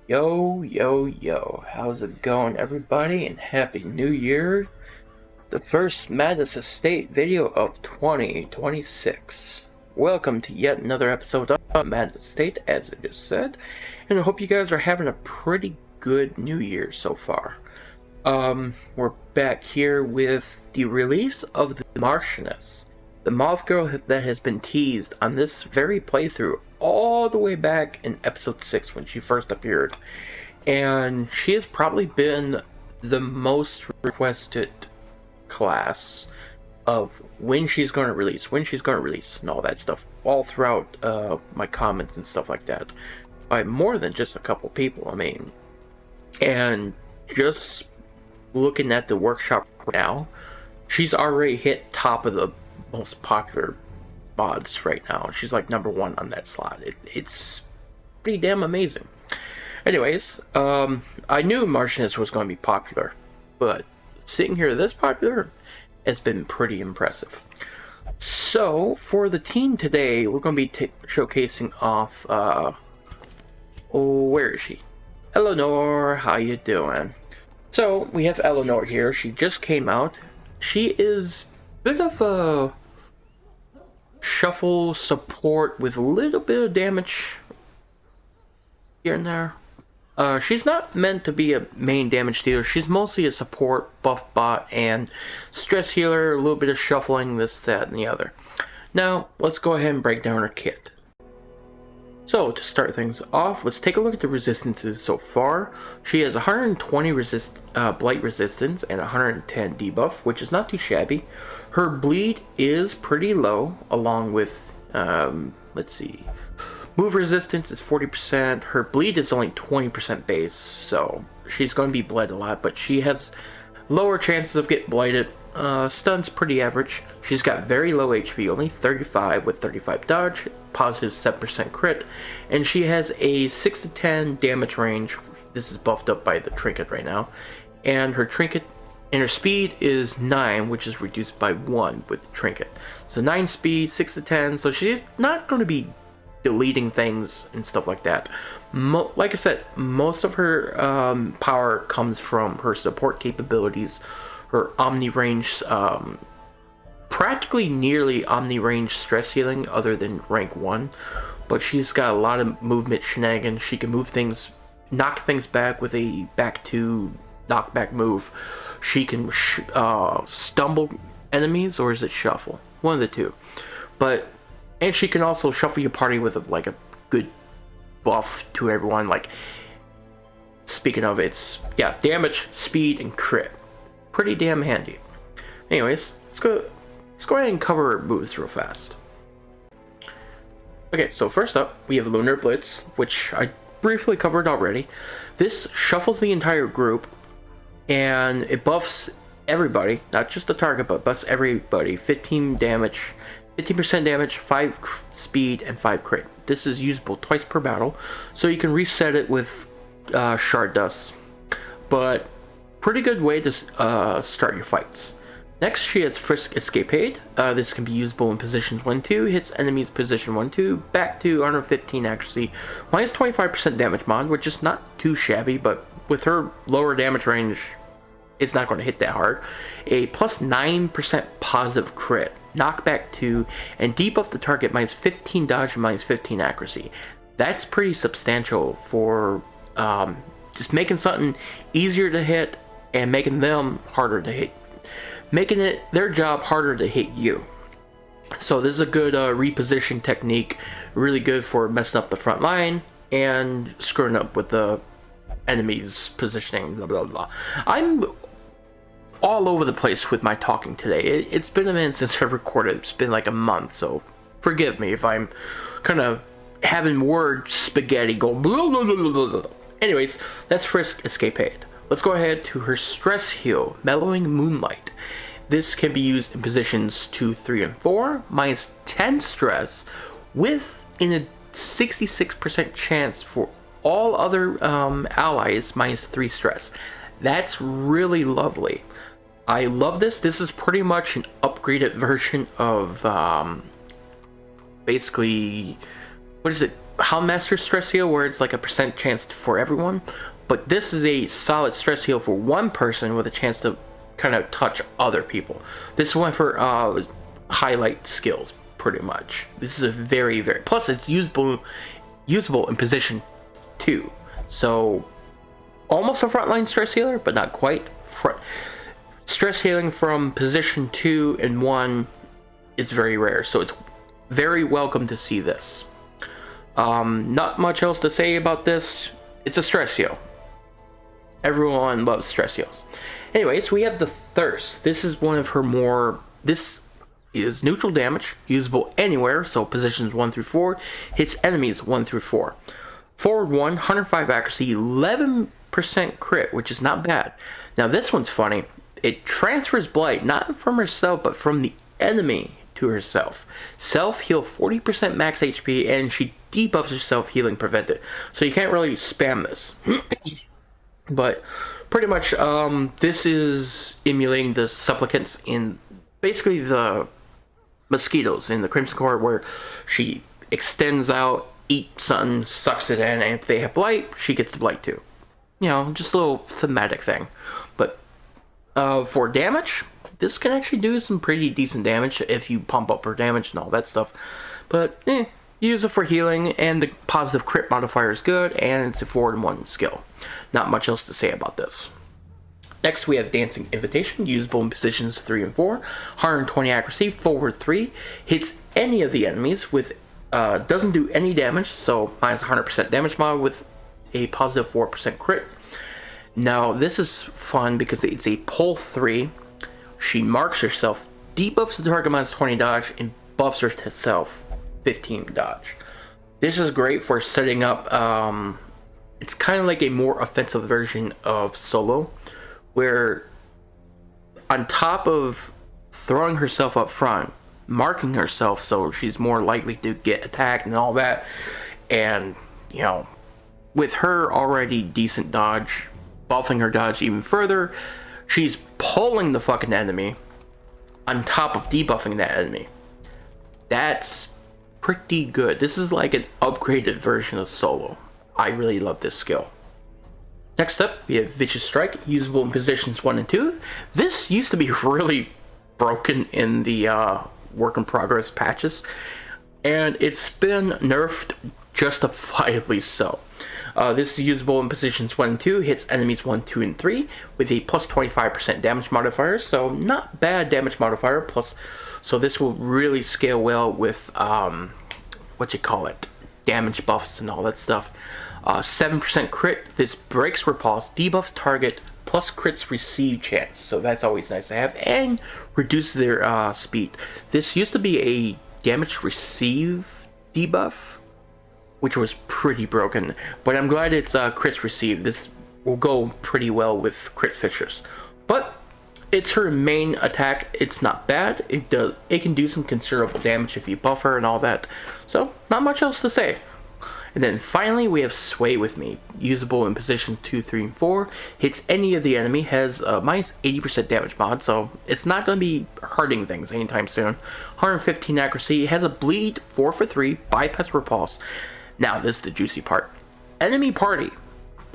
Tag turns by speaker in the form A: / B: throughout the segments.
A: Yo, yo, yo, how's it going, everybody, and Happy New Year! The first Madness Estate video of 2026. Welcome to yet another episode of Madness Estate, as I just said, and I hope you guys are having a pretty good New Year so far. We're back here with the release of the Marchioness, the Moth girl that has been teased on this very playthrough all the way back in episode 6 when she first appeared. And she has probably been the most requested class of when she's going to release, and all that stuff, all throughout my comments and stuff like that, by more than just a couple people, and just looking at the workshop now, she's already hit top of the most popular mods right now. She's like number 1 on that slot. It's pretty damn amazing. Anyways, I knew Marchioness was going to be popular, but seeing her this popular has been pretty impressive. So, for the team today, we're going to be showcasing off, where is she? Eleanor, how you doing? So, we have Eleanor here. She just came out. She is a bit of a shuffle support with a little bit of damage here and there. She's not meant to be a main damage dealer. She's mostly a support, buff bot, and stress healer, a little bit of shuffling, this, that, and the other. Now, let's go ahead and break down her kit. So, to start things off, let's take a look at the resistances so far. She has 120 blight resistance and 110 debuff, which is not too shabby. Her bleed is pretty low, along with, let's see, move resistance is 40%. Her bleed is only 20% base, so she's going to be bled a lot, but she has lower chances of getting blighted. Stun's pretty average. She's got very low HP, only 35 with 35 dodge, positive 7% crit, and she has a 6 to 10 damage range. This is buffed up by the trinket right now, and her speed is 9, which is reduced by 1 with trinket. So 9 speed, 6 to 10, so she's not going to be deleting things and stuff like that. Like I said, most of her power comes from her support capabilities, her omni range, practically nearly omni range stress healing other than rank 1, but she's got a lot of movement shenanigans. She can move things, knock things back with a back 2 knockback move. She can stumble enemies, or is it shuffle? One of the two. And she can also shuffle your party with a good buff to everyone. Like, speaking of, it's, yeah, damage, speed, and crit. Pretty damn handy. Anyways, let's go ahead and cover moves real fast. Okay, so first up, we have Lunar Blitz, which I briefly covered already. This shuffles the entire group, and it buffs everybody, not just the target, but buffs everybody. 15% damage, 5 speed, and 5 crit. This is usable twice per battle, so you can reset it with Shard Dust. But pretty good way to start your fights. Next, she has Frisk Escapade. This can be usable in positions 1-2, hits enemies position 1-2, back to 115 accuracy, minus 25% damage mod, which is not too shabby, but with her lower damage range, it's not going to hit that hard. A plus 9% positive crit, knockback 2, and debuff the target minus 15 dodge and minus 15 accuracy. That's pretty substantial for just making something easier to hit and making them harder to hit. Making it their job harder to hit you. So this is a good reposition technique, really good for messing up the front line and screwing up with the enemy's positioning, blah blah blah. I'm all over the place with my talking today. It's been a minute since I recorded. It's been like a month, so forgive me if I'm kind of having word spaghetti go blah blah blah blah blah. Anyways, that's Frisk Escapade. Let's go ahead to her stress heal, Mellowing Moonlight. This can be used in positions 2, 3, and 4, minus 10 stress, with a 66% chance for all other allies, minus 3 stress. That's really lovely. I love this. This is pretty much an upgraded version of basically, what is it? Houndmaster stress heal where it's like a percent chance for everyone, but this is a solid stress heal for one person with a chance to kind of touch other people. This is one for highlight skills, pretty much. This is a very, very, plus it's usable in position 2, so almost a frontline stress healer, but not quite. Stress healing from position 2 and 1 is very rare, so it's very welcome to see this. Not much else to say about this. It's a stress heal. Everyone loves stress heals. Anyways, we have the Thirst. This is one of her more... This is neutral damage, usable anywhere, so positions 1 through 4, hits enemies 1 through 4. Forward 1, 105 accuracy, 11% crit, which is not bad. Now this one's funny. It transfers blight, not from herself, but from the enemy to herself. Self heal 40% max HP, and she debuffs herself healing prevented. So you can't really spam this. But pretty much this is emulating the supplicants in basically the mosquitoes in the Crimson Court, where she extends out, eats something, sucks it in, and if they have blight, she gets the blight too. You know, just a little thematic thing. But for damage, this can actually do some pretty decent damage if you pump up her damage and all that stuff. But use it for healing, and the positive crit modifier is good, and it's a 4-in-1 skill. Not much else to say about this. Next we have Dancing Invitation, usable in positions 3 and 4, 120 accuracy, forward 3, hits any of the enemies with, doesn't do any damage, so minus 100% damage mod with a positive 4% crit. Now this is fun because it's a pull 3. She marks herself, debuffs the target minus 20 dodge, and buffs herself 15 dodge. This is great for setting up, it's kind of like a more offensive version of solo, where on top of throwing herself up front, marking herself so she's more likely to get attacked and all that, and you know, with her already decent dodge, buffing her dodge even further, she's pulling the fucking enemy on top of debuffing that enemy. That's pretty good. This is like an upgraded version of solo. I really love this skill. Next up, we have Vicious Strike, usable in positions 1 and 2. This used to be really broken in the work in progress patches, and it's been nerfed justifiably so. This is usable in positions 1 and 2, hits enemies 1, 2, and 3 with a plus 25% damage modifier, so not bad damage modifier. Plus, so this will really scale well with damage buffs and all that stuff. 7% crit. This breaks repulse, debuffs target, plus crits receive chance, so that's always nice to have, and reduces their speed. This used to be a damage receive debuff, which was pretty broken, but I'm glad it's crits receive. This will go pretty well with crit fishers. But it's her main attack. It's not bad. It can do some considerable damage if you buff her and all that. So not much else to say. And then finally we have Sway With Me, usable in position 2, 3, and 4. Hits any of the enemy, has minus 80% damage mod, so it's not going to be hurting things anytime soon. 115 accuracy, has a bleed 4 for 3, bypass repulse. Now this is the juicy part. Enemy party,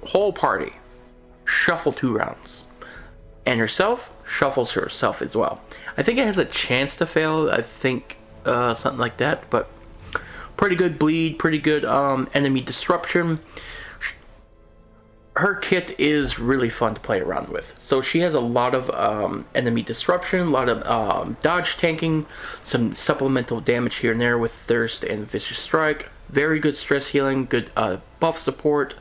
A: whole party, shuffle 2 rounds. And herself shuffles herself as well. I think it has a chance to fail, I think something like that, but pretty good bleed, pretty good enemy disruption. Her kit is really fun to play around with. So she has a lot of enemy disruption, a lot of dodge tanking, some supplemental damage here and there with Thirst and Vicious Strike. Very good stress healing, good buff support.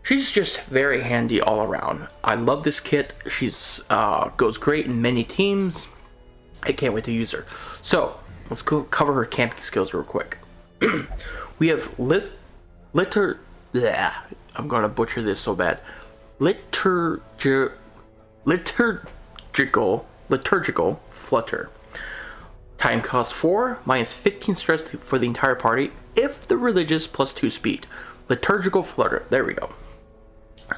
A: She's just very handy all around. I love this kit. She's goes great in many teams. I can't wait to use her. So let's go cover her camping skills real quick. We have I'm gonna butcher this so bad. Liturgical Flutter. Time cost 4, minus 15 stress for the entire party if the religious plus 2 speed. Liturgical Flutter. There we go.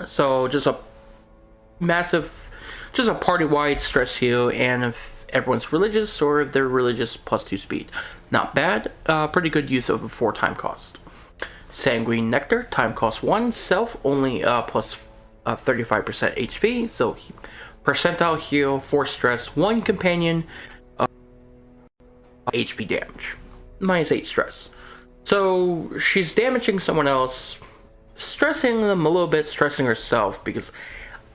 A: So just a massive, just a party-wide stress heal, and if everyone's religious or if they're religious plus 2 speed. Not bad. Pretty good use of a 4 time cost. Sanguine Nectar, time cost 1, self only plus 35% HP, so percentile heal, 4 stress, 1 companion, HP damage, minus 8 stress. So she's damaging someone else, stressing them a little bit, stressing herself, because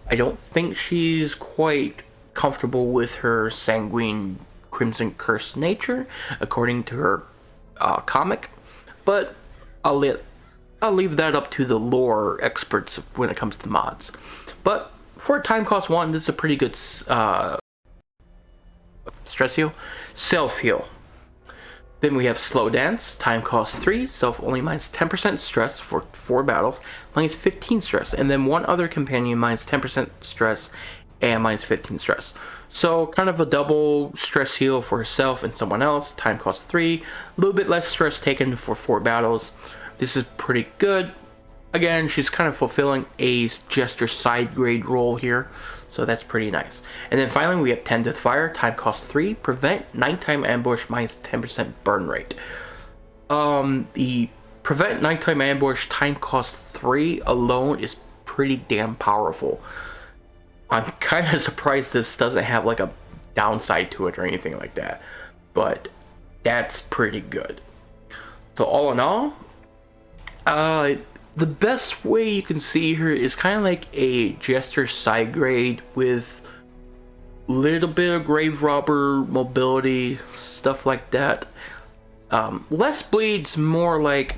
A: I don't think she's quite comfortable with her Sanguine Crimson Curse nature, according to her comic, but I'll leave that up to the lore experts when it comes to mods. But for time cost 1, this is a pretty good stress heal. Self heal. Then we have Slow Dance, time cost 3, self only minus 10% stress for 4 battles, minus 15 stress, and then one other companion minus 10% stress and minus 15 stress. So kind of a double stress heal for herself and someone else, time cost 3, a little bit less stress taken for 4 battles. This is pretty good. Again, she's kind of fulfilling a Jester side grade role here, so that's pretty nice. And then finally we have Tendeth Fire, time cost 3, prevent nighttime ambush minus 10% burn rate. The prevent nighttime ambush time cost 3 alone is pretty damn powerful. I'm kind of surprised this doesn't have like a downside to it or anything like that, but that's pretty good. So all in all, the best way you can see her is kind of like a Jester side grade with a little bit of grave robber mobility, stuff like that. Less bleeds, more like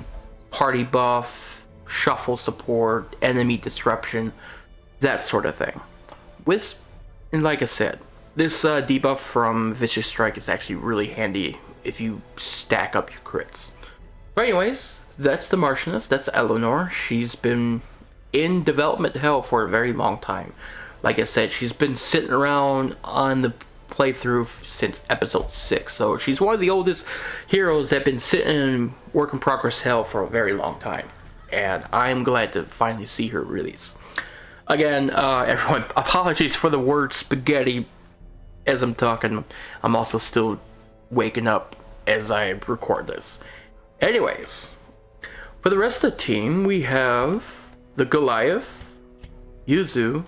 A: party buff, shuffle support, enemy disruption, that sort of thing. And like I said, this debuff from Vicious Strike is actually really handy if you stack up your crits. But anyways, that's the Marchioness, that's Eleanor. She's been in development hell for a very long time. Like I said, she's been sitting around on the playthrough since episode 6, so she's one of the oldest heroes that have been sitting in work in progress hell for a very long time, and I'm glad to finally see her release. Again, everyone, apologies for the word spaghetti as I'm talking. I'm also still waking up as I record this. Anyways, for the rest of the team, we have the Goliath, Yuzu,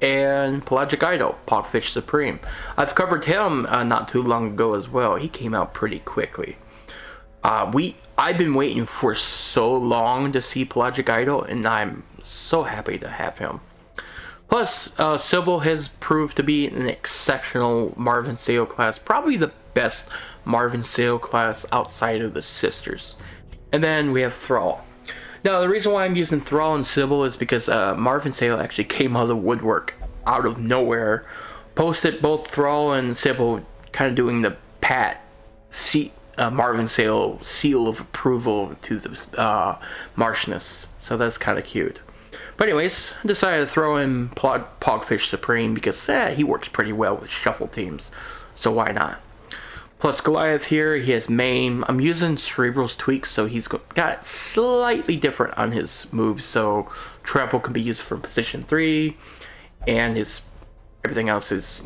A: and Pelagic Idol, Pogfish Supreme. I've covered him not too long ago as well. He came out pretty quickly. I've been waiting for so long to see Pelagic Idol, and I'm so happy to have him. Plus, Sybil has proved to be an exceptional Marvin Sale class, probably the best Marvin Sale class outside of the sisters. And then we have Thrall. Now, the reason why I'm using Thrall and Sybil is because Marvin Sale actually came out of the woodwork, out of nowhere, posted both Thrall and Sybil kind of doing the Marvin Sale seal of approval to the Marchioness, so that's kind of cute. But anyways, I decided to throw in Pogfish Supreme because he works pretty well with shuffle teams, so why not? Plus Goliath here, he has main. I'm using Cerebral's tweaks, so he's got slightly different on his moves, so Trample can be used for position 3, and everything else is,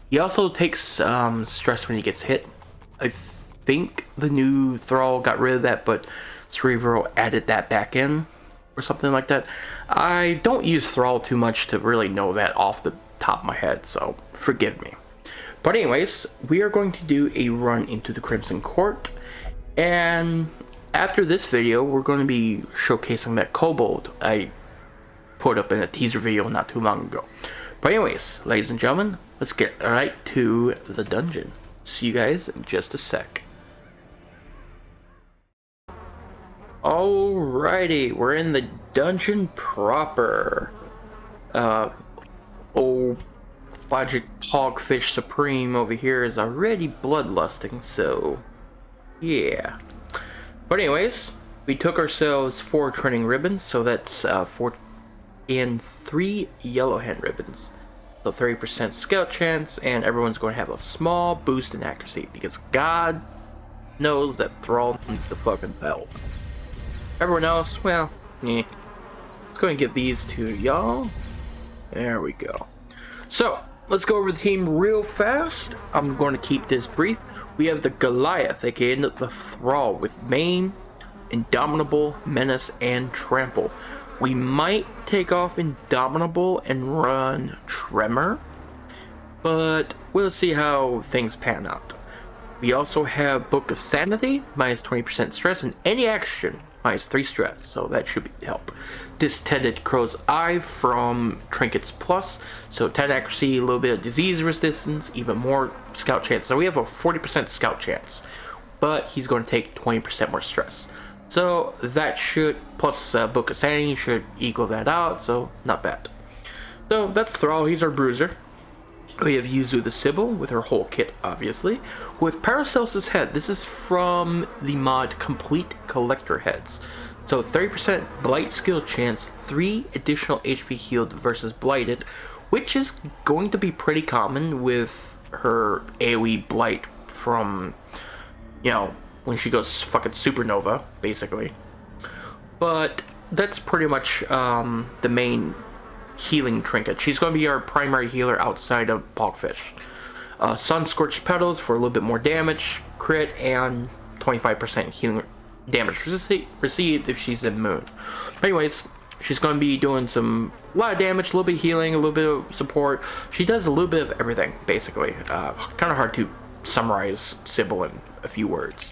A: he also takes stress when he gets hit. I think the new Thrall got rid of that, but Cerebral added that back in, or something like that. I don't use Thrall too much to really know that off the top of my head, so forgive me. But anyways, we are going to do a run into the Crimson Court, and after this video, we're going to be showcasing that Kobold I put up in a teaser video not too long ago. But anyways, ladies and gentlemen, let's get right to the dungeon. See you guys in just a sec. Alrighty, we're in the dungeon proper. Logic Pogfish Supreme over here is already bloodlusting, so yeah. But anyways, we took ourselves 4 training ribbons, so that's 4 and 3 yellow hand ribbons. So 30% scout chance, and everyone's going to have a small boost in accuracy because God knows that Thrall needs the fucking belt. Everyone else, well, Let's go and give these to y'all. There we go. So, let's go over the team real fast. I'm going to keep this brief. We have the Goliath, aka the Thrall, with main, Indomitable, Menace, and Trample. We might take off Indomitable and run Tremor, but we'll see how things pan out. We also have Book of Sanity, minus 20% stress, and any action, minus 3 stress, so that should help. Distended Crow's Eye from Trinkets Plus, so 10 accuracy, a little bit of disease resistance, even more scout chance. So we have a 40% scout chance, but he's going to take 20% more stress. So that should, plus Book of Sanity, should equal that out, so not bad. So that's Thrall, he's our bruiser. We have Yuzu the Sybil with her whole kit, obviously. With Paracelsus' head, this is from the mod Complete Collector Heads. So 30% Blight skill chance, 3 additional HP healed versus Blighted, which is going to be pretty common with her AoE Blight from, you know, when she goes fucking supernova, basically. But that's pretty much the main healing trinket. She's going to be our primary healer outside of Pogfish. Sun Scorched Petals for a little bit more damage, crit, and 25% healing damage received if she's immune. But anyways, she's going to be doing a lot of damage, a little bit of healing, a little bit of support. She does a little bit of everything, basically. Kind of hard to summarize Sybil in a few words.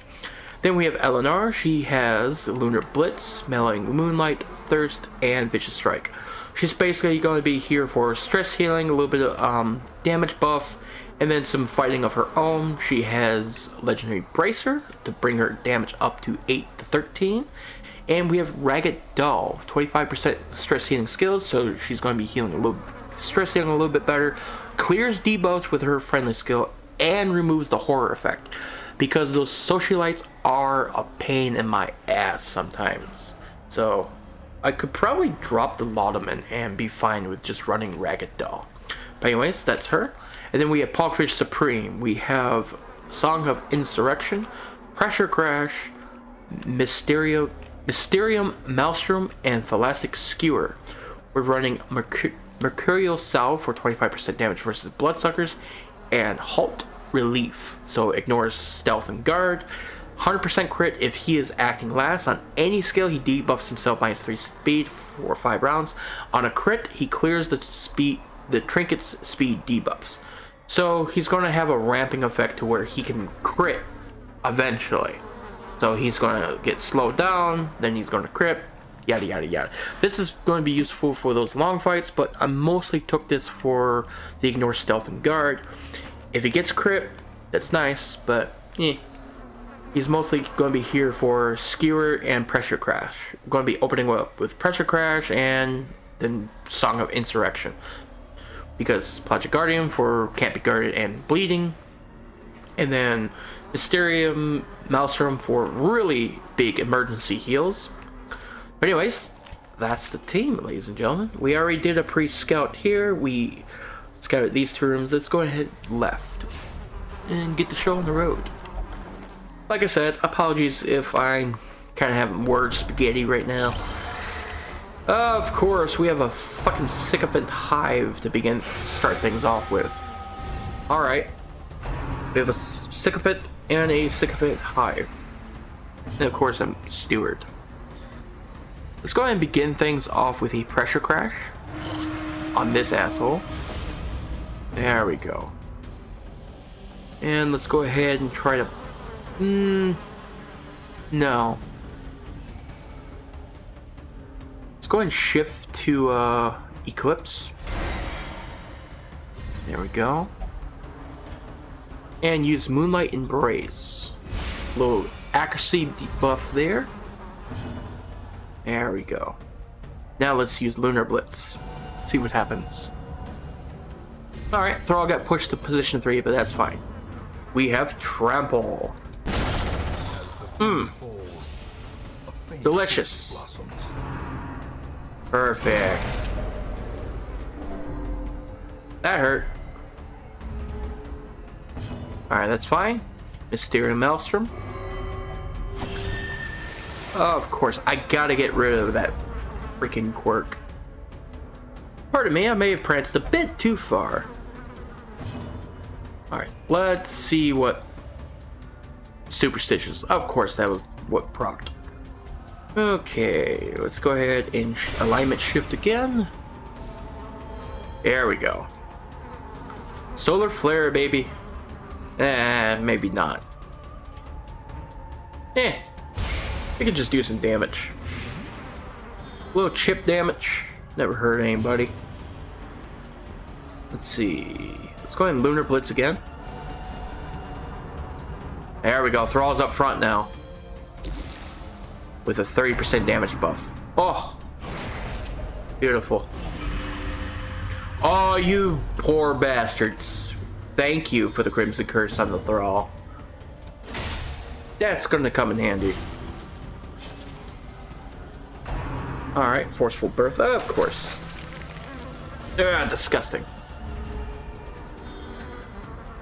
A: Then we have Eleanor. She has Lunar Blitz, Mellowing Moonlight, Thirst, and Vicious Strike. She's basically going to be here for stress healing, a little bit of damage buff, and then some fighting of her own. She has Legendary Bracer to bring her damage up to 8 to 13. And we have Ragged Doll, 25% stress healing skills, so she's going to be stress healing a little bit better. Clears debuffs with her friendly skill, and removes the horror effect, because those socialites are a pain in my ass sometimes. So I could probably drop the Laudaman and be fine with just running Ragged Doll. But anyways, that's her. And then we have Pogfish Supreme. We have Song of Insurrection, Pressure Crash, Mysterium Maelstrom, and Tholastic Skewer. We're running Mercurial Salve for 25% damage versus Bloodsuckers, and Halt Relief, so ignores Stealth and Guard. 100% crit if he is acting last. On any skill, he debuffs himself minus 3 speed for 5 rounds. On a crit, he clears the trinket's speed debuffs. So he's going to have a ramping effect to where he can crit eventually. So he's going to get slowed down, then he's going to crit, yada yada yada. This is going to be useful for those long fights, but I mostly took this for the ignore Stealth and Guard. If he gets crit, that's nice, but he's mostly going to be here for Skewer and Pressure Crash. I'm going to be opening up with Pressure Crash and then Song of Insurrection, because Pelagic Guardian for Can't Be Guarded and Bleeding, and then Mysterium Maelstrom for really big emergency heals. But anyways, that's the team, ladies and gentlemen. We already did a pre-scout here. We scouted these 2 rooms. Let's go ahead left and get the show on the road. Like I said, apologies if I'm kind of having word spaghetti right now. Of course, we have a fucking sycophant hive to start things off with. Alright. We have a sycophant and a sycophant hive. And of course, I'm steward. Let's go ahead and begin things off with a Pressure Crash on this asshole. There we go. And let's go ahead and try to... no. Let's go ahead and shift to Eclipse. There we go. And use Moonlight Embrace. Little accuracy debuff there. There we go. Now let's use Lunar Blitz. See what happens. Alright, Thrall got pushed to position 3, but that's fine. We have Trample. Delicious. Perfect. That hurt. Alright, that's fine. Mysterium Maelstrom. Of course, I gotta get rid of that freaking quirk. Pardon me, I may have pranced a bit too far. Alright, let's see what Superstitious. Of course, that was what prompted. Okay, let's go ahead and alignment shift again. There we go. Solar flare, baby. Maybe not. We could just do some damage. A little chip damage. Never hurt anybody. Let's see. Let's go ahead and Lunar Blitz again. There we go. Thrall's up front now. With a 30% damage buff. Oh! Beautiful. Oh, you poor bastards. Thank you for the Crimson Curse on the Thrall. That's gonna come in handy. Alright, Forceful Birth, of course. Disgusting.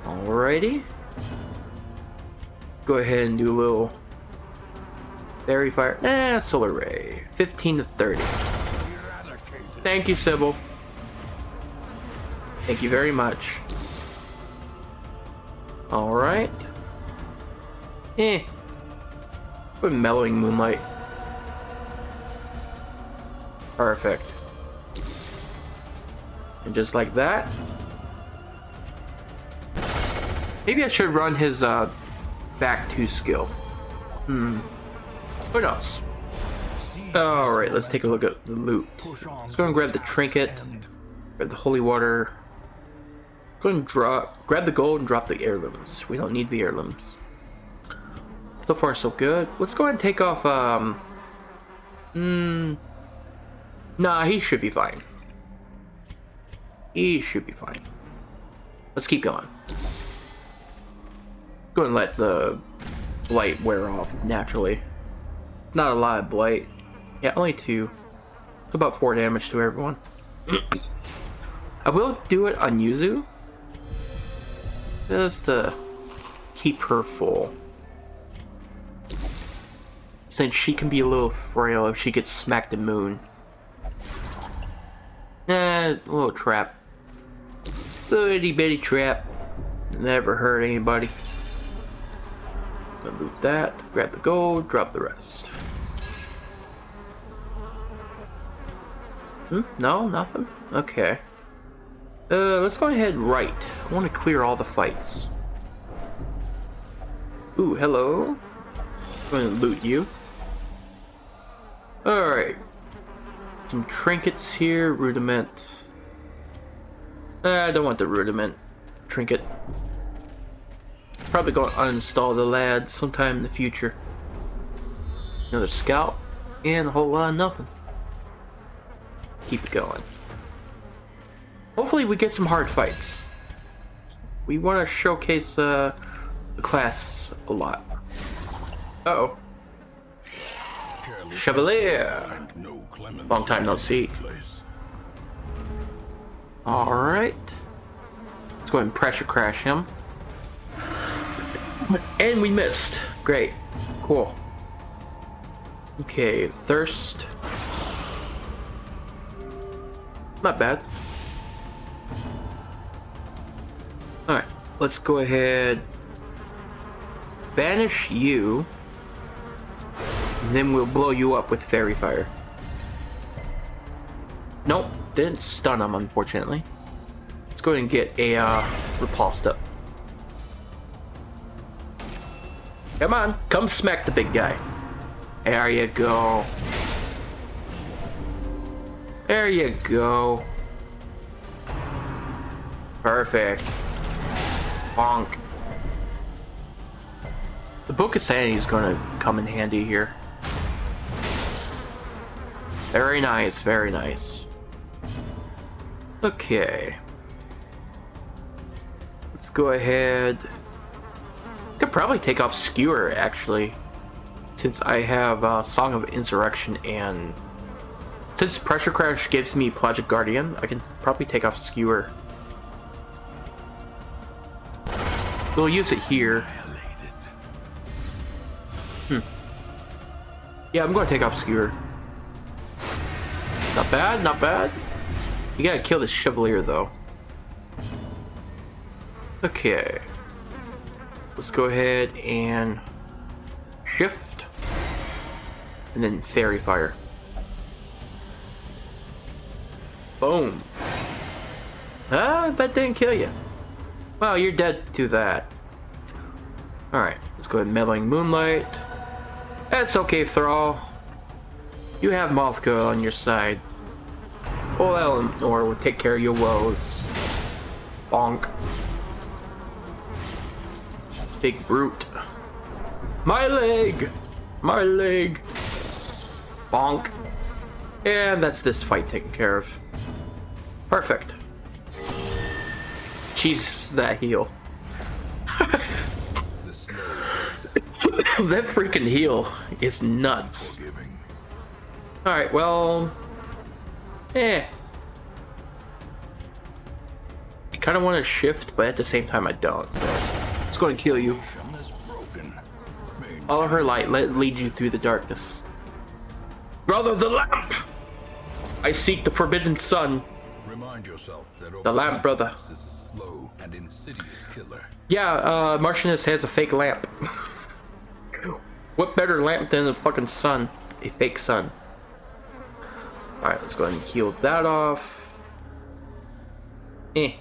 A: Alrighty. Go ahead and do a little Fairy Fire. Solar Ray. 15 to 30. Thank you, Sybil. Thank you very much. Alright. With Mellowing Moonlight. Perfect. And just like that. Maybe I should run his back 2 skill. Who knows? Alright, let's take a look at the loot. Let's go and grab the trinket. Grab the holy water. Go and grab the gold and drop the heirlooms. We don't need the heirlooms. So far so good. Let's go ahead and take off nah, he should be fine. He should be fine. Let's keep going. Go and let the blight wear off naturally. Not a lot of blight. Yeah, only 2. About 4 damage to everyone. I will do it on Yuzu. Just to keep her full. Since she can be a little frail if she gets smacked in moon. A little trap. Little itty bitty trap. Never hurt anybody. Gonna loot that, grab the gold, drop the rest. No, nothing? Okay. Let's go ahead right. I want to clear all the fights. Ooh, hello. I'm going to loot you. Alright. Some trinkets here, rudiment. I don't want the rudiment trinket. Probably going to uninstall the lad sometime in the future. Another scalp, and a whole lot of nothing. Keep it going. Hopefully we get some hard fights. We want to showcase the class a lot. Uh-oh. Chevalier! Long time no see. Alright. Let's go ahead and pressure crash him. And we missed. Great. Cool. Okay, thirst. Not bad. Alright, let's go ahead. Banish you. And then we'll blow you up with Fairy Fire. Nope, didn't stun him, unfortunately. Let's go ahead and get a repulsed up. Come on, come smack the big guy. There you go. There you go. Perfect. Bonk. The Book of Sanity is going to come in handy here. Very nice, very nice. Okay. Let's go ahead. Could probably take off Skewer, actually. Since I have Song of Insurrection and... Since Pressure Crash gives me Pelagic Guardian, I can probably take off Skewer. We'll use it here. Yeah, I'm going to take off Skewer. Not bad, not bad. You gotta kill this Chevalier, though. Okay. Let's go ahead and shift. And then fairy fire. Boom. Ah, that didn't kill you. Well, you're dead to that. Alright, let's go ahead and meddling moonlight. That's okay, Thrall. You have Moth on your side. Old Eleanor will take care of your woes. Bonk. Big brute. My leg! My leg! Bonk. And that's this fight taken care of. Perfect. Jeez, that heal. That freaking heal is nuts. Alright, well... I kind of want to shift, but at the same time I don't, so... It's going to kill you. Follow her light, let it lead you through the darkness. Brother of the lamp! I seek the forbidden sun.
B: Remind yourself that
A: the lamp, brother.
B: Is a slow and insidious killer.
A: Yeah, Marchioness has a fake lamp. What better lamp than a fucking sun? A fake sun. Alright, let's go ahead and heal that off. The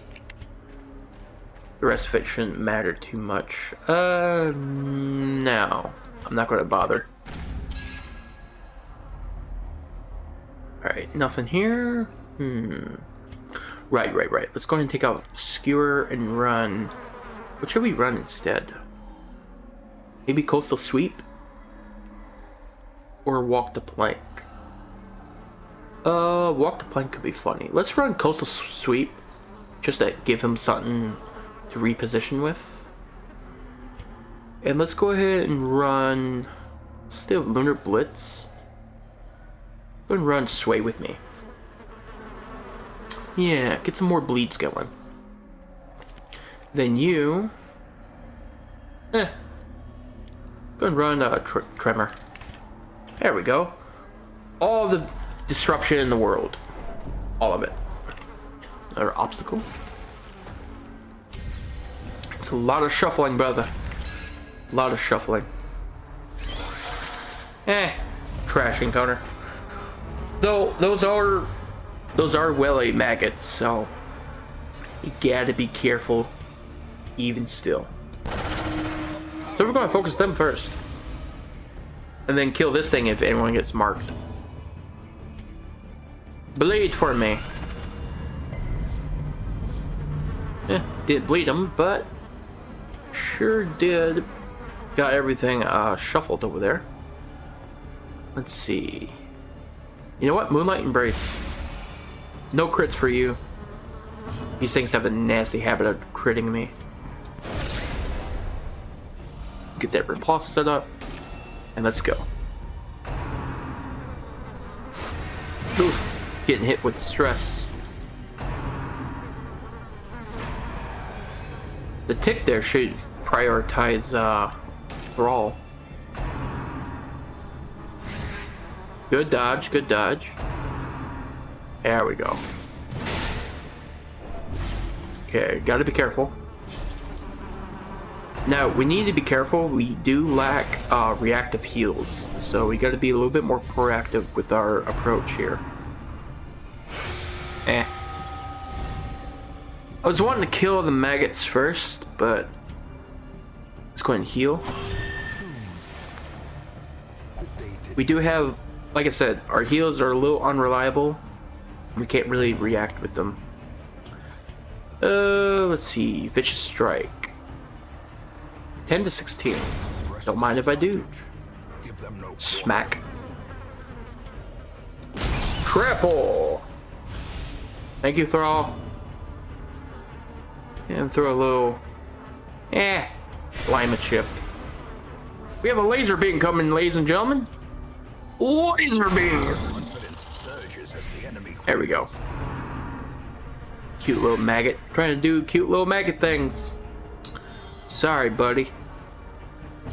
A: rest of it shouldn't matter too much. No. I'm not gonna bother. Alright, nothing here. Right. Let's go ahead and take out Skewer and run. What should we run instead? Maybe Coastal Sweep? Or Walk the Plank? Walk the Plank could be funny. Let's run Coastal Sweep. Just to give him something to reposition with. And let's go ahead and run... Still Lunar Blitz. Go ahead and run Sway with me. Yeah, get some more bleeds going. Then you... Go ahead and run Tremor. There we go. All the disruption in the world. All of it. Another obstacle. It's a lot of shuffling, brother. A lot of shuffling. Trash encounter. Though those are welly maggots, so you gotta be careful even still. So we're gonna focus them first. And then kill this thing if anyone gets marked. Bleed for me. Didn't bleed him, but sure did. Got everything shuffled over there. Let's see. You know what? Moonlight Embrace. No crits for you. These things have a nasty habit of critting me. Get that repulse set up. And let's go. Oof. Getting hit with stress. The tick there should prioritize Thrall. Good dodge, good dodge. There we go. Okay, gotta be careful. Now, we need to be careful. We do lack reactive heals, so we gotta be a little bit more proactive with our approach here. I was wanting to kill the maggots first, but let's go ahead and heal. We do have, like I said, our heals are a little unreliable. We can't really react with them. Let's see. Vicious Strike. 10 to 16. Don't mind if I do. Smack. Triple! Thank you, Thrall. And throw a little... alignment shift. We have a laser beam coming, ladies and gentlemen. Laser beam! There we go. Cute little maggot. Trying to do cute little maggot things. Sorry, buddy.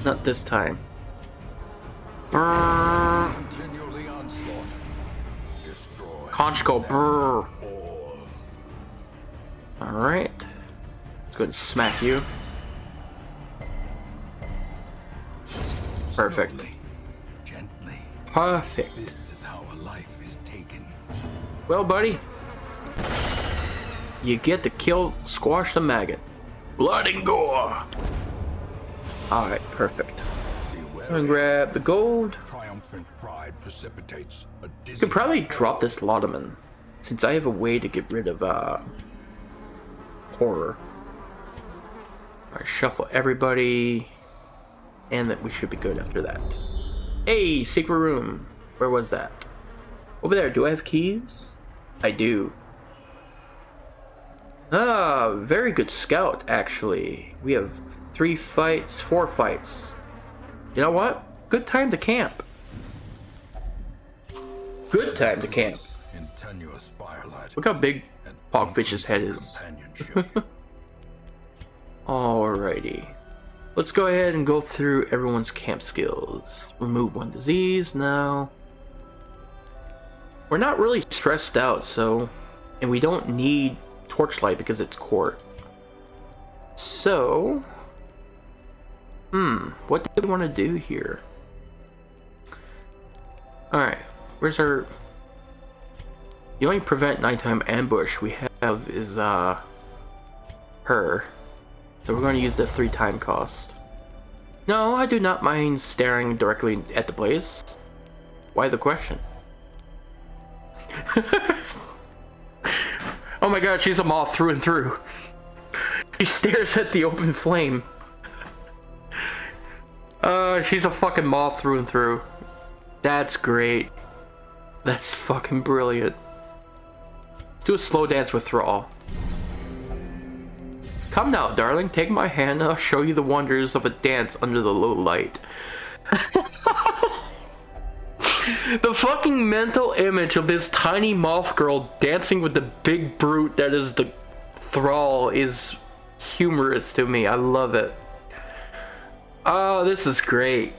A: Not this time. Conch go. Alright. Let's go ahead and smack you. Perfect.
B: Gently.
A: Perfect.
B: This is how a life is taken.
A: Well, buddy, you get to squash the maggot. Blood and gore. Alright, perfect. And grab the gold.
B: Triumphant pride precipitates a
A: You could probably drop this Laudeman, since I have a way to get rid of horror. Alright, shuffle everybody, and that we should be good after that. Hey, secret room. Where was that? Over there. Do I have keys? I do. Ah, very good scout, actually. We have 4 fights. You know what? Good time to camp. Good time to camp.
B: in tenuous firelight.
A: Look how big
B: and
A: Pogfish's head is.
B: companionship.
A: Alrighty. Let's go ahead and go through everyone's camp skills. Remove 1 disease now. We're not really stressed out, so... And we don't need torchlight because it's court. So... what do we want to do here? Alright, where's our... The only prevent nighttime ambush we have is, her. So we're going to use the 3 time cost. No, I do not mind staring directly at the blaze. Why the question? Oh my god, she's a moth through and through. She stares at the open flame. She's a fucking moth through and through. That's great. That's fucking brilliant. Let's do a slow dance with Thrall. Come now, darling, take my hand and I'll show you the wonders of a dance under the low light. The fucking mental image of this tiny moth girl dancing with the big brute that is the Thrall is humorous to me. I love it. Oh, this is great.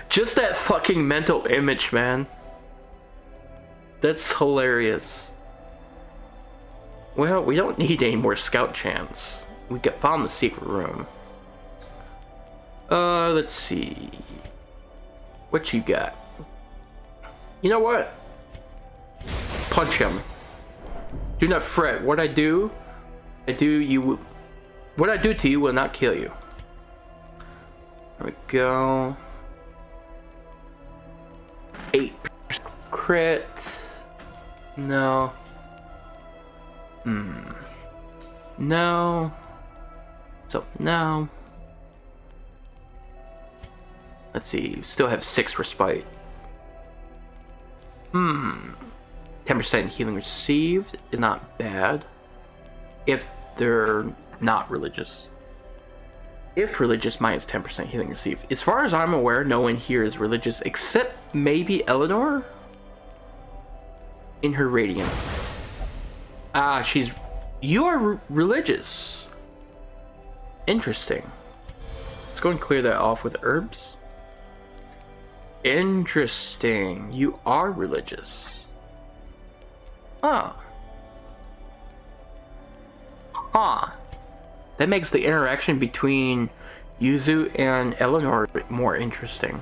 A: Just that fucking mental image, man. That's hilarious. Well, we don't need any more scout chants. We found the secret room. Let's see. What you got? You know what? Punch him. Do not fret. What I do to you will not kill you. There we go. 8 crit. No. No. So, no. Let's see. Still have 6 respite. 10% healing received is not bad. If they're not religious. If religious, minus 10% healing received. As far as I'm aware, no one here is religious except maybe Eleanor? In her radiance. Ah, you are religious. Interesting. Let's go and clear that off with herbs. Interesting. You are religious. Huh. That makes the interaction between Yuzu and Eleanor more interesting.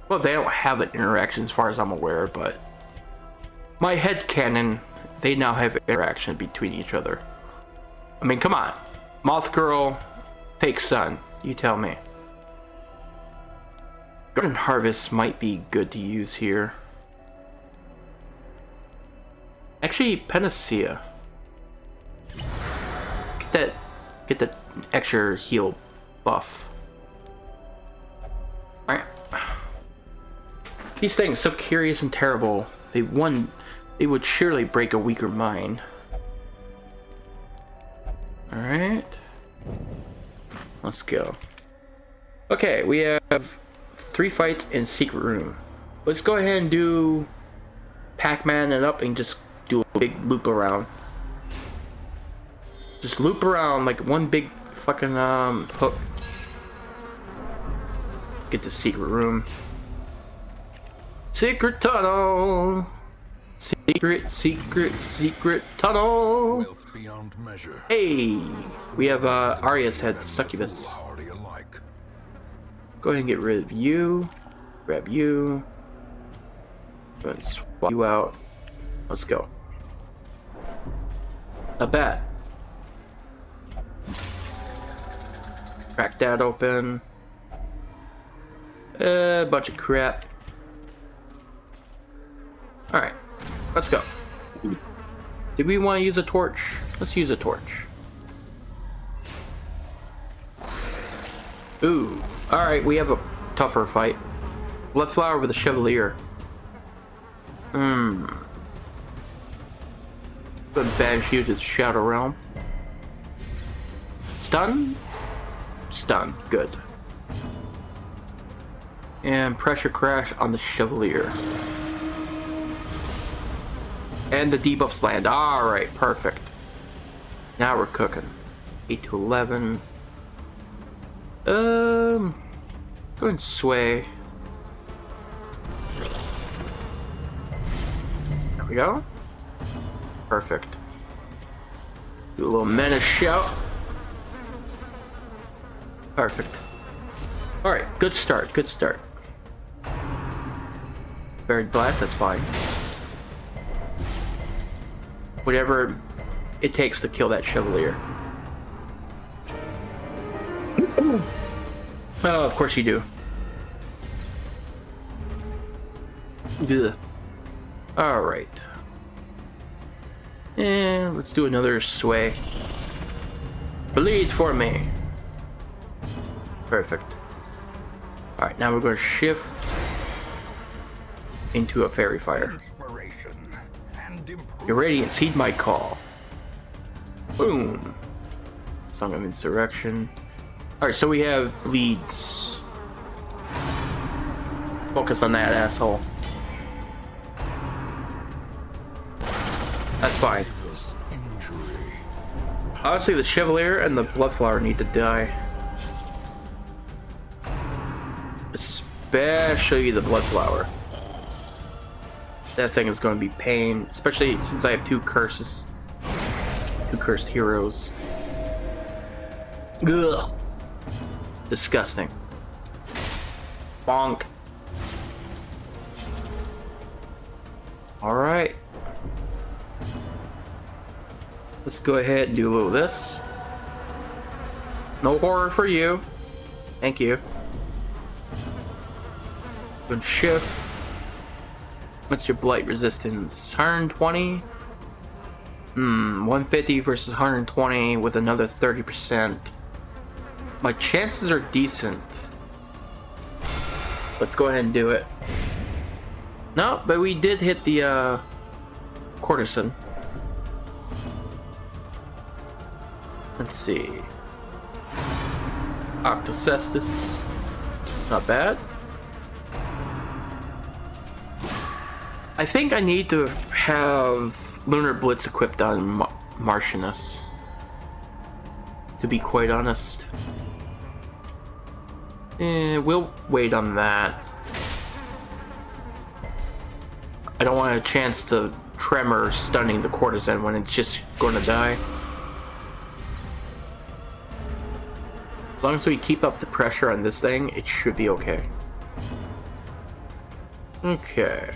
A: Well, they don't have an interaction as far as I'm aware, but my headcanon, they now have interaction between each other. I mean, come on. Moth Girl, fake sun. You tell me. Garden Harvest might be good to use here. Actually, Panacea. Get that extra heal buff. Alright. These things so curious and terrible. They would surely break a weaker mind. Alright. Let's go. Okay, we have 3 fights in secret room. Let's go ahead and do Pac-Man it up and just do a big loop around. Just loop around like one big fucking hook. Let's get to secret room. Secret tunnel. Secret tunnel.
B: Wealth beyond measure.
A: Hey, we have Arya's head, Succubus. Go ahead and get rid of you. Grab you. Go ahead and swap you out. Let's go. Not bad. Crack that open. A bunch of crap. Alright, let's go. Did we want to use a torch? Let's use a torch. Ooh. Alright, we have a tougher fight. Bloodflower with a Chevalier. But banish you to the Shadow Realm. Stun? Stun. Good. And pressure crash on the Chevalier. And the debuffs land. Alright, perfect. Now we're cooking. 8 to 11. Go and sway. There we go. Perfect. Do a little menace shout. Perfect. Alright, good start, good start. Buried Blast, that's fine. Whatever it takes to kill that Chevalier. Oh, of course you do. Ugh. Alright. And let's do another sway. Bleed for me. Perfect. Alright, now we're going to shift into a Fairy Fire. Your Radiance, heed my call. Boom. Song of Insurrection. Alright, so we have bleeds. Focus on that asshole. That's fine. Honestly, the Chevalier and the Bloodflower need to die. Especially the Bloodflower. That thing is going to be pain, especially since I have two curses. Two cursed heroes. Ugh. Disgusting. Bonk. Alright. Let's go ahead and do a little of this. No horror for you. Thank you. Good shift. What's your blight resistance? 120? 150 versus 120 with another 30%. My chances are decent. Let's go ahead and do it. No, but we did hit the courtesan. Let's see. Octocestus. Not bad. I think I need to have Lunar Blitz equipped on Marchioness. To be quite honest. We'll wait on that. I don't want a chance to tremor stunning the courtesan when it's just going to die. As long as we keep up the pressure on this thing, it should be okay. Okay.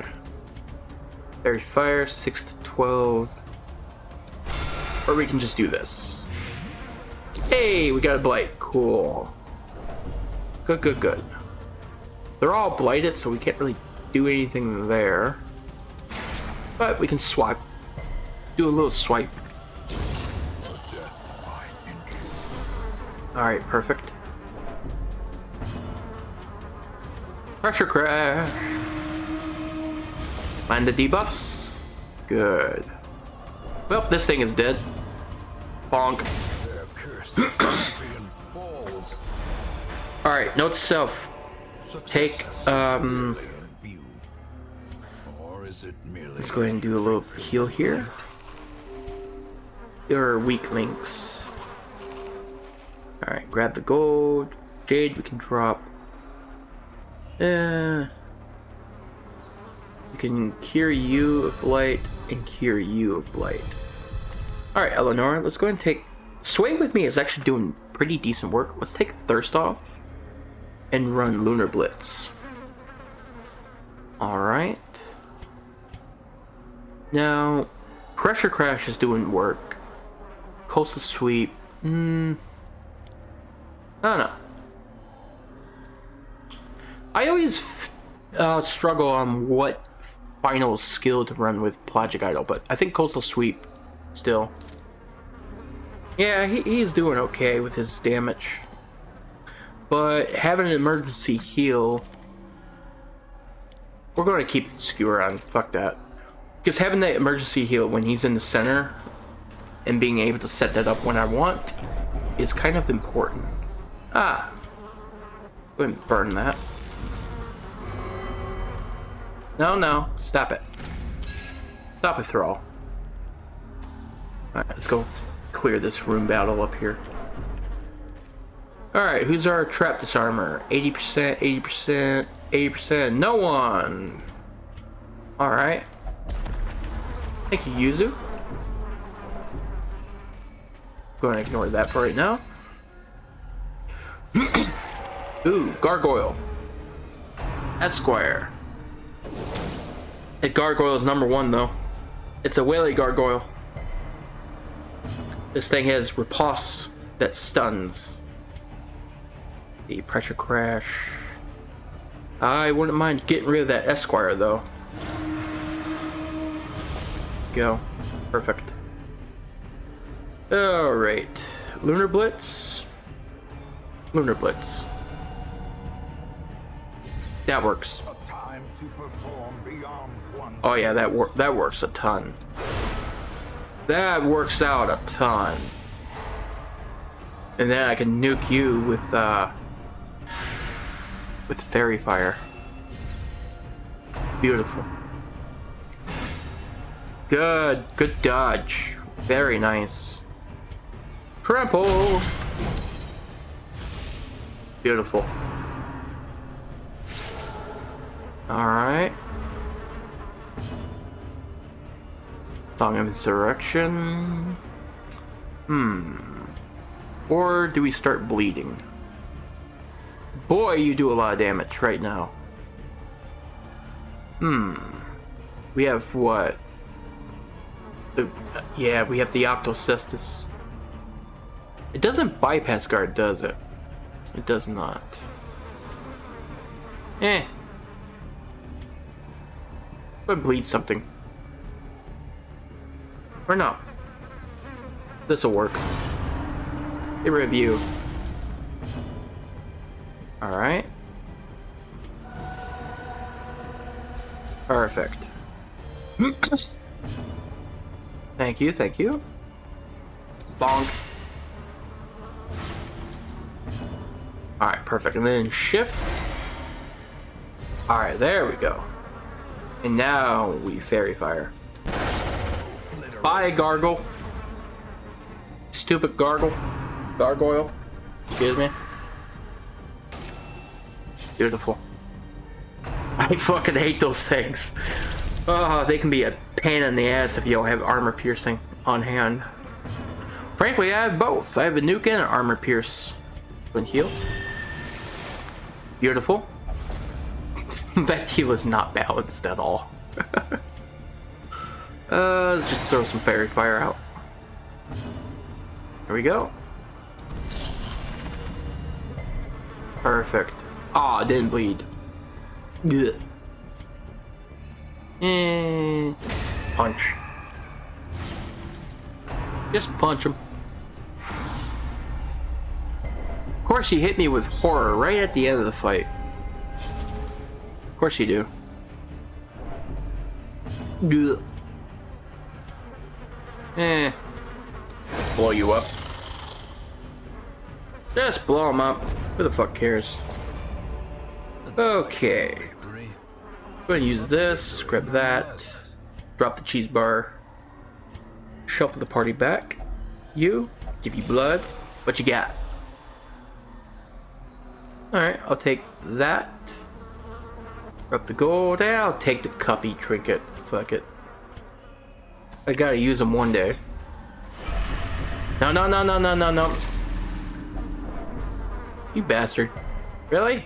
A: Fairy Fire, 6 to 12. Or we can just do this. Hey, we got a blight. Cool. Good, good, good. They're all blighted, so we can't really do anything there. But we can swipe. Do a little swipe. Alright, perfect. Pressure crash. Find the debuffs. Good. Well, this thing is dead. Bonk. Alright, note to self. Take, let's go ahead and do a little heal here. There are weak links. Alright, grab the gold. Jade we can drop. We can cure you of blight and cure you of blight. Alright, Eleanor, let's go ahead and take... Sway with me is actually doing pretty decent work. Let's take Thirst off. and run Lunar Blitz. Alright. Now, Pressure Crash is doing work. Coastal Sweep. I don't know. I always struggle on what final skill to run with Pelagic Idol, but I think Coastal Sweep still. Yeah, he's doing okay with his damage. But having an emergency heal, we're going to keep the skewer on. Fuck that. Because having that emergency heal when he's in the center and being able to set that up when I want is kind of important. Ah. Go ahead and burn that. No. Stop it. Stop it, Thrall. Alright, let's go clear this room battle up here. Alright, who's our trap disarmer? 80%, 80%, 80%. No one! Alright. Thank you, Yuzu. Go ahead and ignore that for right now. Ooh, Gargoyle. Esquire. That Gargoyle is #1 though. It's a Whaley Gargoyle. This thing has riposte that stuns. The Pressure Crash. I wouldn't mind getting rid of that Esquire though. Go. Perfect. Alright. Lunar Blitz. Lunar Blitz. That works. Oh yeah, that works a ton. That works out a ton. And then I can nuke you with Fairy Fire. Beautiful. Good dodge. Very nice. Trample. Beautiful. Alright. Song of Insurrection. Or do we start bleeding? Boy, you do a lot of damage right now. We have what? Yeah, we have the Octocestus. It doesn't bypass guard, does it? It does not. But bleed something. Or no. This'll work. Get rid of you. Alright. Perfect. Thank you. Bonk. Alright, perfect. And then shift. Alright, there we go. And now we Fairy Fire. Bye, Gargle. Stupid Gargoyle. Excuse me. Beautiful. I fucking hate those things. Oh, they can be a pain in the ass if you don't have armor piercing on hand. Frankly, I have both. I have a nuke and an armor pierce. Go and heal. Beautiful. That heal is not balanced at all. Let's just throw some Fairy Fire out. There we go. Perfect. Aw, it didn't bleed. Good. Punch. Just punch him. Of course you hit me with horror right at the end of the fight. Of course you do. Good. Blow you up. Just blow him up. Who the fuck cares? Okay. Go ahead and use this. Grab that. Drop the cheese bar. Shuffle the party back. You. Give you blood. What you got? Alright, I'll take that. Drop the gold. I'll take the cuppy trinket. Fuck it. I gotta use them one day. No. You bastard. Really?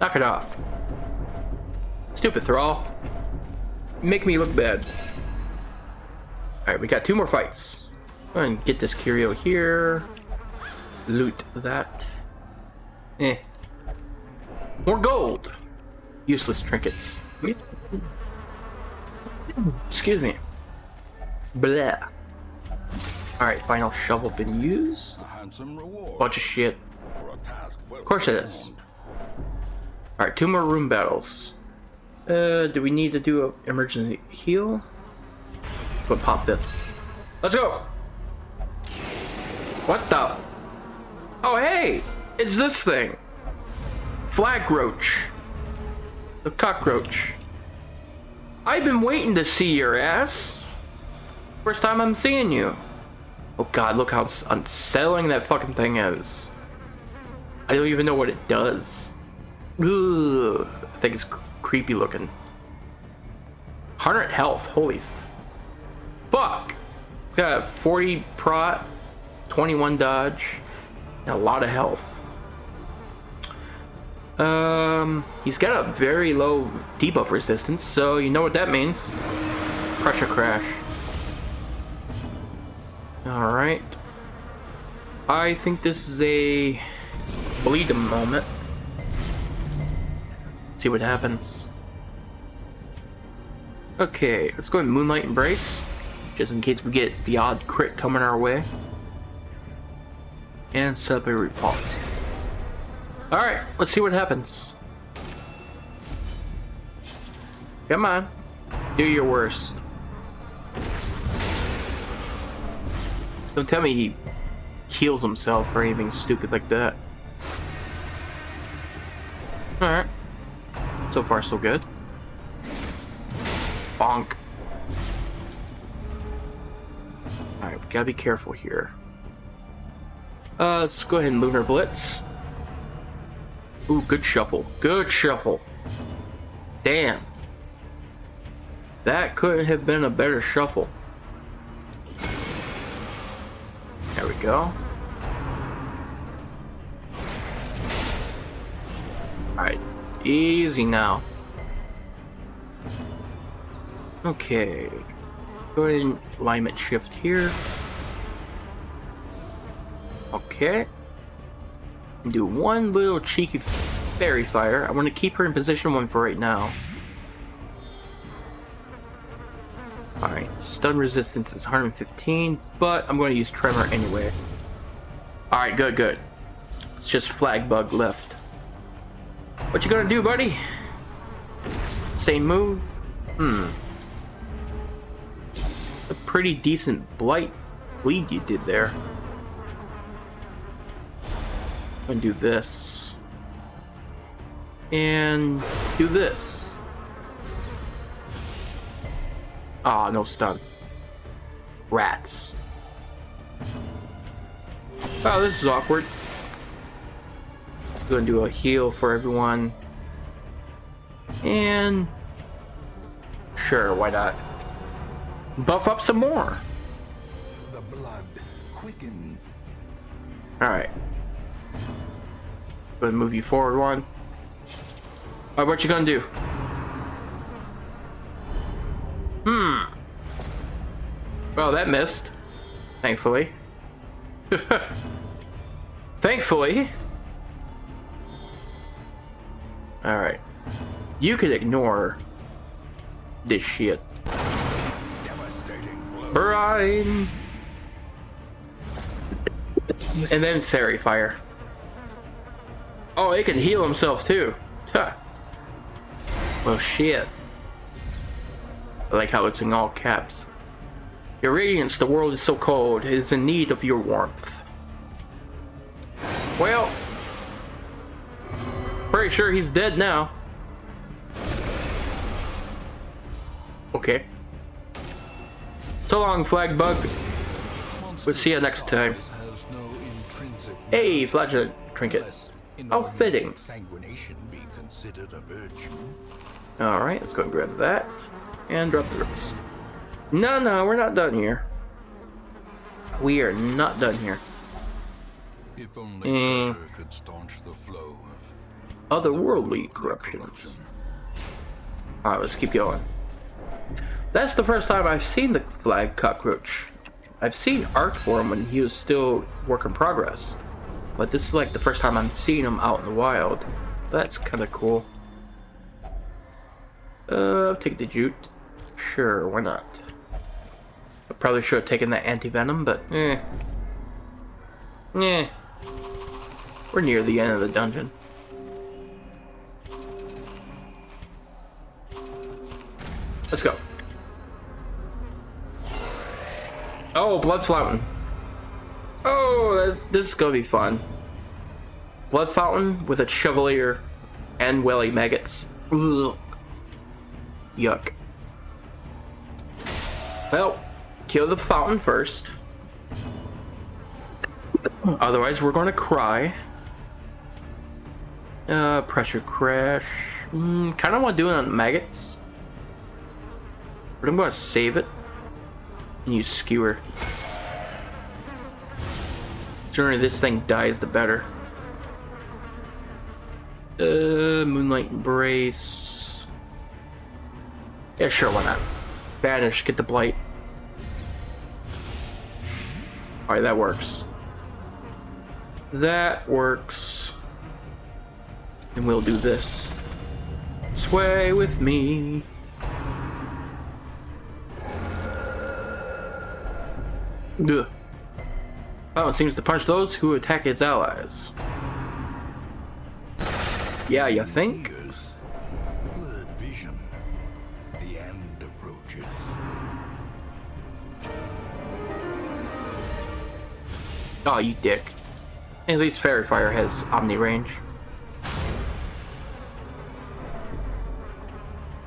A: Knock it off. Stupid thrall. Make me look bad. Alright, we got 2 more fights. Go ahead and get this curio here. Loot that. Eh. More gold. Useless trinkets. Excuse me. Blah. Alright, final shovel been used.
B: A handsome reward
A: Bunch of shit.
B: for a task well
A: Of course it is.
B: performed.
A: Alright, 2 more room battles. Do we need to do an emergency heal? But pop this. Let's go! What the? Oh hey! It's this thing! Flag roach. The cockroach. I've been waiting to see your ass. First time I'm seeing you. Oh god, look how unsettling that fucking thing is. I don't even know what it does. Ugh, I think it's creepy looking. 100 health, holy fuck. Got 40 prot, 21 dodge, and a lot of health. He's got a very low debuff resistance, so you know what that means. Pressure crash. Alright. I think this is a bleed him moment. See what happens. Okay, let's go ahead and Moonlight Embrace, just in case we get the odd crit coming our way. And set up a repulse. Alright, let's see what happens. Come on. Do your worst. Don't tell me he heals himself or anything stupid like that. Alright. So far, so good. Bonk. Alright, we gotta be careful here. Let's go ahead and Lunar Blitz. Ooh, good shuffle. Good shuffle. Damn. That couldn't have been a better shuffle. There we go. Alright. Easy now. Okay. Go ahead and alignment shift here. Okay. And do one little cheeky fairy fire. I want to keep her in position 1 for right now. Alright, stun resistance is 115, but I'm going to use Tremor anyway. Alright, good, good. It's just Flag Bug left. What you gonna do, buddy? Same move? A pretty decent bleed you did there. I'm gonna do this. And do this. Ah, no stun. Rats. Oh, this is awkward. Gonna do a heal for everyone. And sure, why not? Buff up some more.
B: The blood quickens.
A: Alright. Go ahead and move you forward 1. Alright, what you gonna do? Well, that missed. Thankfully. Thankfully. Alright. You could ignore this shit.
B: Devastating blow.
A: Brine. And then Fairy Fire. Oh, it can heal himself too. Huh. Well, shit. I like how it's in all caps. Your radiance, the world is so cold, it is in need of your warmth. Well, pretty sure he's dead now. Okay. So long, Flag Bug. We'll see you next time. Hey, Flagellant Trinket. How fitting.
B: Sanguination be considered a virtue.
A: Alright, let's go and grab that. And drop the wrist. No, no, we're not done here. We are not done here.
B: If only treasure could staunch the flow of
A: Otherworldly corruptions. Alright, let's keep going. That's the first time I've seen the flag cockroach. I've seen art for him when he was still work in progress. But this is like the first time I'm seeing him out in the wild. That's kind of cool. Take the jute. Sure, why not? I probably should have taken that anti-venom, but eh. We're near the end of the dungeon. Let's go. Oh, blood fountain. Oh, this is gonna be fun. Blood fountain with a chevalier and welly maggots. Ugh. Yuck. Well, kill the fountain first. Otherwise, we're gonna cry. Pressure crash. Kind of want to do it on maggots. But I'm gonna save it and use skewer. The sooner this thing dies, the better. Moonlight embrace. Yeah, sure, why not? Banish, get the blight. Alright, that works. That works. And we'll do this. Sway with me. Ugh. Oh, it seems to punch those who attack its allies. Yeah, you think?
B: Blurred vision. The end approaches.
A: Oh, you dick. At least Fairy Fire has Omni range.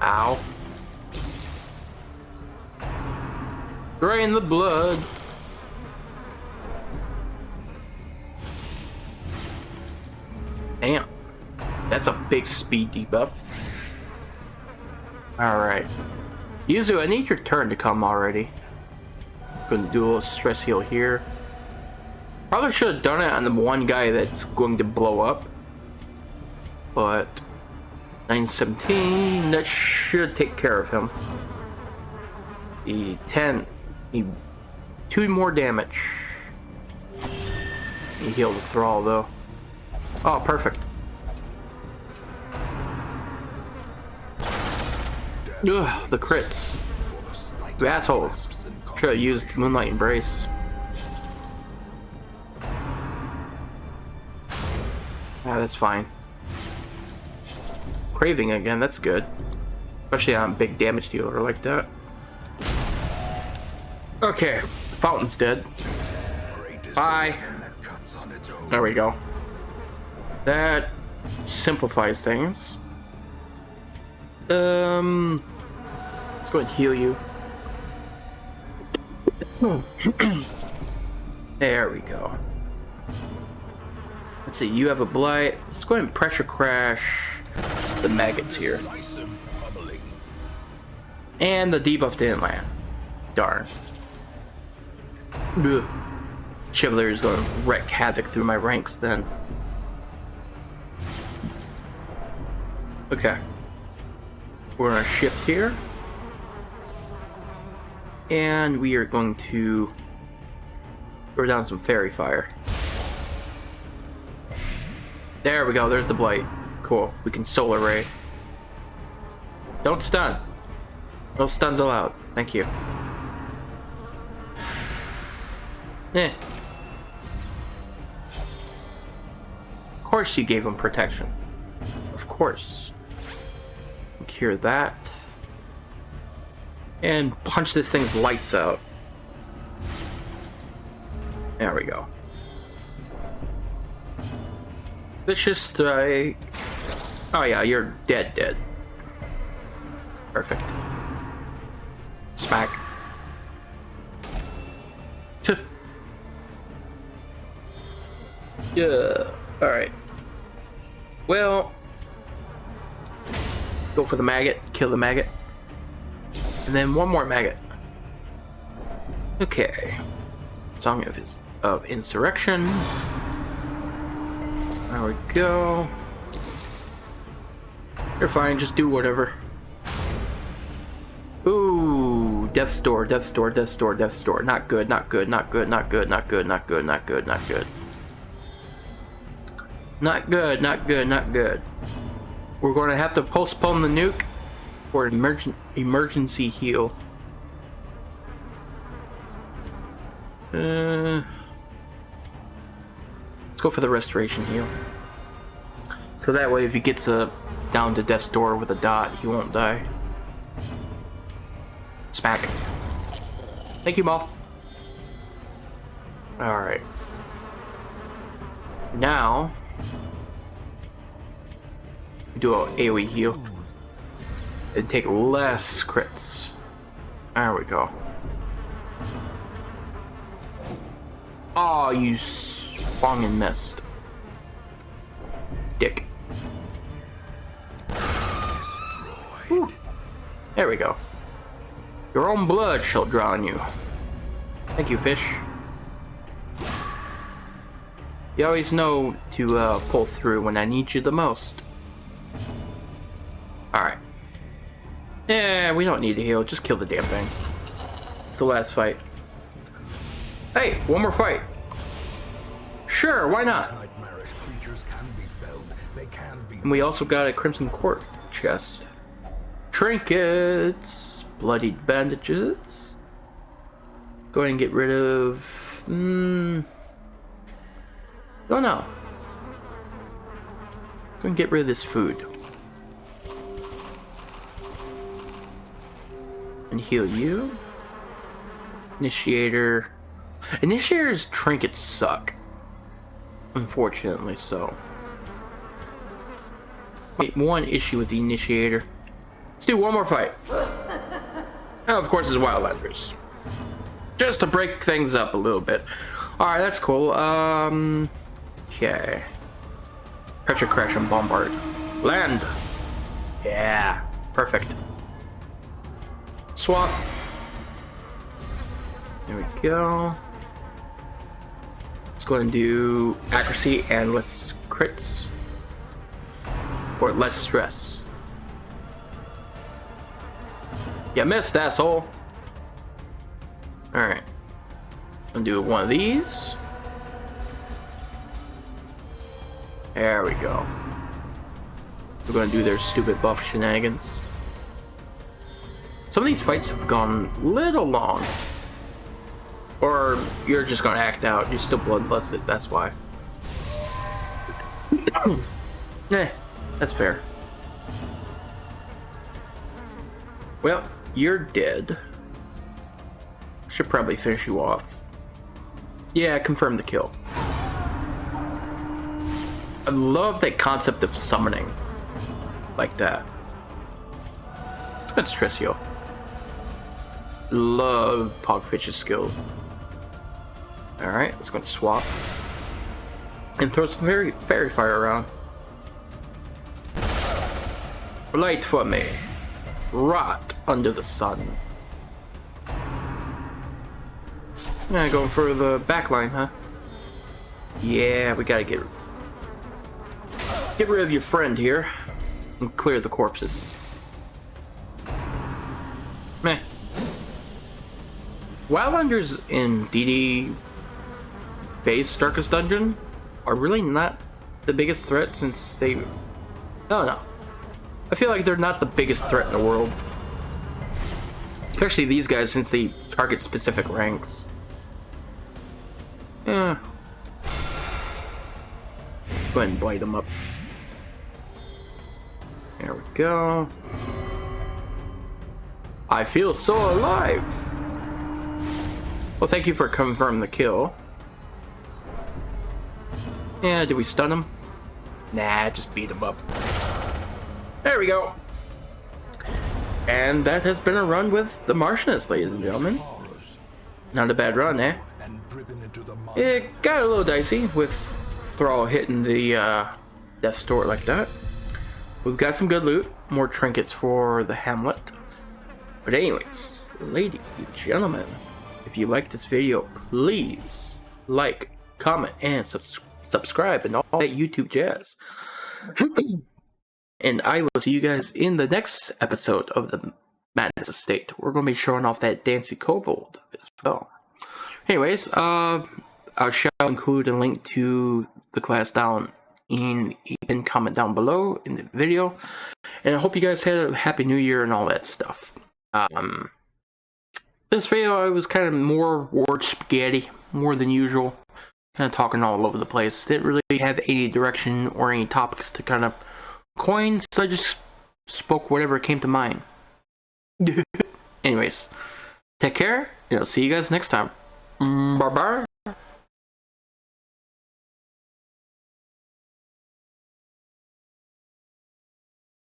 A: Ow. Drain the blood. Damn. That's a big speed debuff. Alright. Yuzu, I need your turn to come already. Gonna do a little stress heal here. Probably should have done it on the one guy that's going to blow up. But 917, that should take care of him. The 10, need 2 more damage. He healed the thrall though. Oh, perfect. Ugh, the crits. You assholes. Should have used Moonlight Embrace. Ah, that's fine. Craving again, that's good. Especially on a big damage dealer like that. Okay, Fountain's dead. Bye. There we go. That simplifies things. Let's go and heal you. There we go. Let's see, you have a blight. Let's go ahead and pressure crash the maggots here. And the debuff didn't land. Darn. Ugh. Chevalier is going to wreak havoc through my ranks then. Okay. We're going to shift here. And we are going to throw down some fairy fire. There we go, there's the blight. Cool, we can solar ray. Don't stun. No stuns allowed. Thank you. Eh. Of course you gave him protection. Of course. Cure that. And punch this thing's lights out. There we go. Vicious strike. Oh yeah, you're dead. Perfect. Smack. Yeah. Alright. Well, go for the maggot, kill the maggot. And then one more maggot. Okay. Song of Insurrection. There we go. You're fine, just do whatever. Ooh, death's door, death's door, death's door, death's door. Not good, not good, not good, not good, not good, not good, not good, not good. Not good, not good, not good. We're going to have to postpone the nuke for emergency heal. Let's go for the restoration heal. So that way if he gets down to death's door with a dot, he won't die. Smack. Thank you, Moth. Alright. Now we do an AoE heal and take less crits. There we go. Oh, you swung and missed. Dick. Whew. There we go. Your own blood shall draw on you. Thank you, fish. You always know to pull through when I need you the most. Alright. Yeah, we don't need to heal. Just kill the damn thing. It's the last fight. Hey, one more fight. Sure, why not? And we also got a Crimson Court chest. Trinkets. Bloodied bandages. Go ahead and get rid of... don't know. Go and get rid of this food. And heal you. Initiator. Initiator's trinkets suck. Unfortunately so. Wait, one issue with the Initiator. Let's do one more fight. And of course it's Wildlanders. Just to break things up a little bit. Alright, that's cool. Okay. Pressure crash and bombard. Land! Yeah, perfect. Swap. There we go. Let's go ahead and do accuracy and less crits. Or less stress. You missed, asshole. Alright. I'm gonna do one of these. There we go. We're gonna do their stupid buff shenanigans. Some of these fights have gone a little long. Or you're just gonna act out. You're still bloodlusted, that's why. That's fair. Well, you're dead. Should probably finish you off. Yeah, confirm the kill. I love that concept of summoning. Like that. That's Tricio. Love Pogfish's skill. Alright, let's go and swap. And throw some fairy fire around. Light for me. Rot under the sun. Yeah, going for the back line, huh? Yeah, we gotta get rid of your friend here and clear the corpses. Meh. Wildlanders in DD base Darkest Dungeon are really not the biggest threat since they... No. I feel like they're not the biggest threat in the world. Especially these guys since they target specific ranks. Yeah. Go ahead and blight them up. There we go. I feel so alive. Well, thank you for confirming the kill. Yeah, did we stun him? Nah, just beat him up. There we go. And that has been a run with the Marchioness, ladies and gentlemen. Not a bad run, eh? It got a little dicey with Thrall hitting the death store like that. We've got some good loot, more trinkets for the Hamlet. But anyways, ladies and gentlemen, if you like this video, please like, comment, and subscribe and all that YouTube jazz. And I will see you guys in the next episode of the Madness Estate. We're going to be showing off that Dancy Kobold as well. Anyways, I shall include a link to the class down in the comment down below in the video. And I hope you guys had a happy new year and all that stuff. This video, I was kind of more word spaghetti, more than usual. Kind of talking all over the place. Didn't really have any direction or any topics to kind of coin, so I just spoke whatever came to mind. Anyways, take care, and I'll see you guys next time. Bye bye.